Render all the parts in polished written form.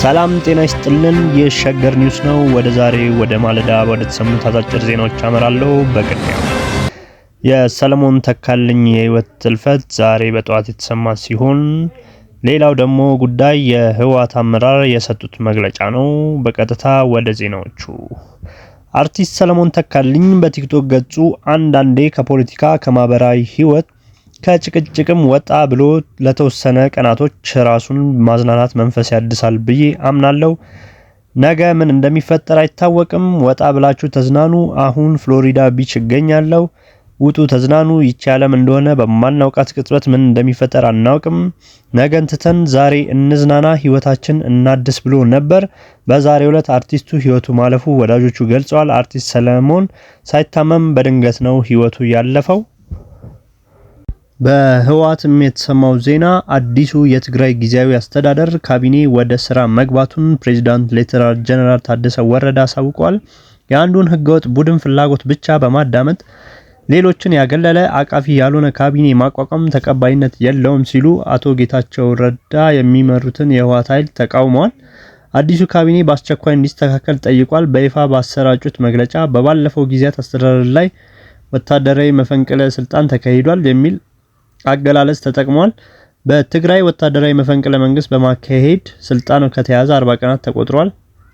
ሰላም ጤና ይስጥልን። የሸገር ኒውስ ነው። ወደ ማለዳ ወደ ተሰሙት አጫጭር ዜናዎች አመራለሁ። በቅድሚያ የሰለሞን ተካልኝ የህይወት ህልፈት ዛሬ በጠዋት የተሰማ ሲሆን ሌላው ደግሞ ጉዳይ የህወሓት አመራር የሰጡት መግለጫ ነው። በቀጥታ ወደ ዜናዎቹ። አርቲስት ሰለሞን ተካልኝ በቲክቶክ ገጹ አንዳንዴ ከፖለቲካ ከማህበራዊ ህይወት ከጭቅጭቅም ወጣ ብሎ ለተወሰነ ቀናቶች ራሱን ማዝናናት መንፈስ ያድሳል ብዬ አምናለሁ። ነገ ምን እንደሚፈጠር አይታወቅም። ወጣ ብላችሁ ተዝናኑ። አሁን ፍሎሪዳ ቢች እገኛለሁ። ውጡ፣ ተዝናኑ። ይቺ ዓለም እንደሆነ በማናውቃት ቅጽበት ምን እንደሚፈጠር አናውቅም። ነገን ትተን ዛሬ እንዝናና፣ ህይወታችን እናድስ ብሎ ነበር። በዛሬው ዕለት አርቲስቱ ህይወቱ ማለፉ ወዳጆቹ ገልጸዋል። አርቲስት ሰለሞን ሳይታመም በድንገት ነው ህይወቱ ያለፈው። በህወሓትም የተሰማው ዜና አዲሱ የትግራይ ጊዜያዊ አስተዳደር ካቢኔ ወደ ስራ መግባቱን ፕሬዝዳንት ሌተናል ጀነራል ታደሰ ወረደ አሳውቀዋል። የአንዱን ህገወጥ ቡድን ፍላጎት ብቻ በማዳመጥ ሌሎችን ያገለለ አቃፊ ያልሆነ ካቢኔ ማቋቋም ተቀባይነት የለውም ሲሉ አቶ ጌታቸው ረዳ የሚመሩትን የህወሓት ኃይል ተቃውመዋል። አዲሱ ካቢኔ በአስቸኳይ እንዲስተካከል ጠይቋል። በይፋ ባሰራጩት መግለጫ በባለፈው ጊዜያት አስተዳደር ላይ ወታደራዊ መፈንቅለ ስልጣን ተካሂዷል የሚል አገላለጽ ተጠቅሟል። በትግራይ ወታደራዊ መፈንቅለ መንግስት በማካሄድ ስልጣን ከተያዘ 40 ቀናት ተቆጥሯል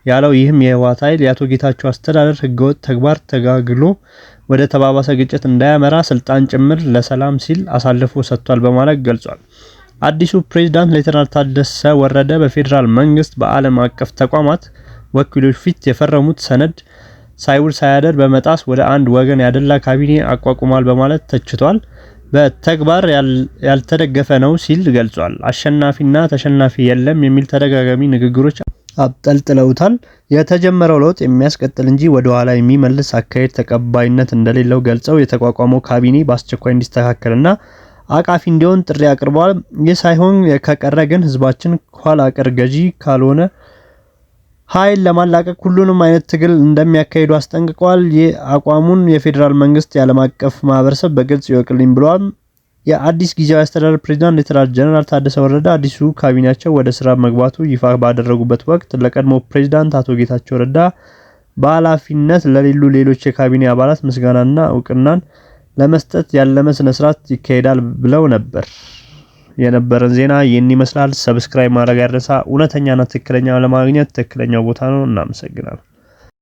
ያለው ይህም የህወሓት ኃይል የአቶ ጌታቸው አስተዳደር ህገወጥ ተግባር ተጋግሎ ወደ ተባባሰ ግጭት እንዳያመራ ስልጣን ጭምር ለሰላም ሲል አሳልፎ ሰጥቷል በማለት ገልጿል። አዲሱ ፕሬዝዳንት ሌተናል ታደሰ ወረደ በፌዴራል መንግስት በዓለም አቀፍ ተቋማት ወኪሎች ፊት የፈረሙት ሰነድ ሳይውል ሳያድር በመጣስ ወደ አንድ ወገን ያደላ ካቢኔ አቋቁሟል በማለት ተችቷል። በተግባር ያልተደገፈ ነው ሲል ገልጿል። አሸናፊና ተሸናፊ የለም የሚል ተደጋጋሚ ንግግሮች አብጠልጥለውታል። የተጀመረው ለውጥ የሚያስቀጥል እንጂ ወደ ኋላ የሚመልስ አካሄድ ተቀባይነት እንደሌለው ገልጸው የተቋቋመው ካቢኔ በአስቸኳይ እንዲስተካከልና አቃፊ እንዲሆን ጥሪ አቅርበዋል። ይህ ሳይሆን ከቀረ ግን ህዝባችን ኋላ ቀር ገዢ ካልሆነ ኃይል ለማላቀቅ ሁሉንም አይነት ትግል እንደሚያካሂዱ አስጠንቅቀዋል። የአቋሙን የፌዴራል መንግስት የዓለም አቀፍ ማህበረሰብ በግልጽ ይወቅልኝ ብለዋል። የአዲስ ጊዜያዊ አስተዳደር ፕሬዝዳንት ሌተናል ጀነራል ታደሰ ወረደ አዲሱ ካቢኔያቸው ወደ ስራ መግባቱ ይፋ ባደረጉበት ወቅት ለቀድሞ ፕሬዝዳንት አቶ ጌታቸው ረዳ በኃላፊነት ለሌሉ ሌሎች የካቢኔ አባላት ምስጋናና እውቅናን ለመስጠት ያለመ ስነ ስርዓት ይካሄዳል ብለው ነበር። የነበረን ዜና ይህን ይመስላል። ሰብስክራይብ ማድረግ ያረሳ። እውነተኛና ትክክለኛ ለማግኘት ትክክለኛው ቦታ ነው። እናመሰግናለን።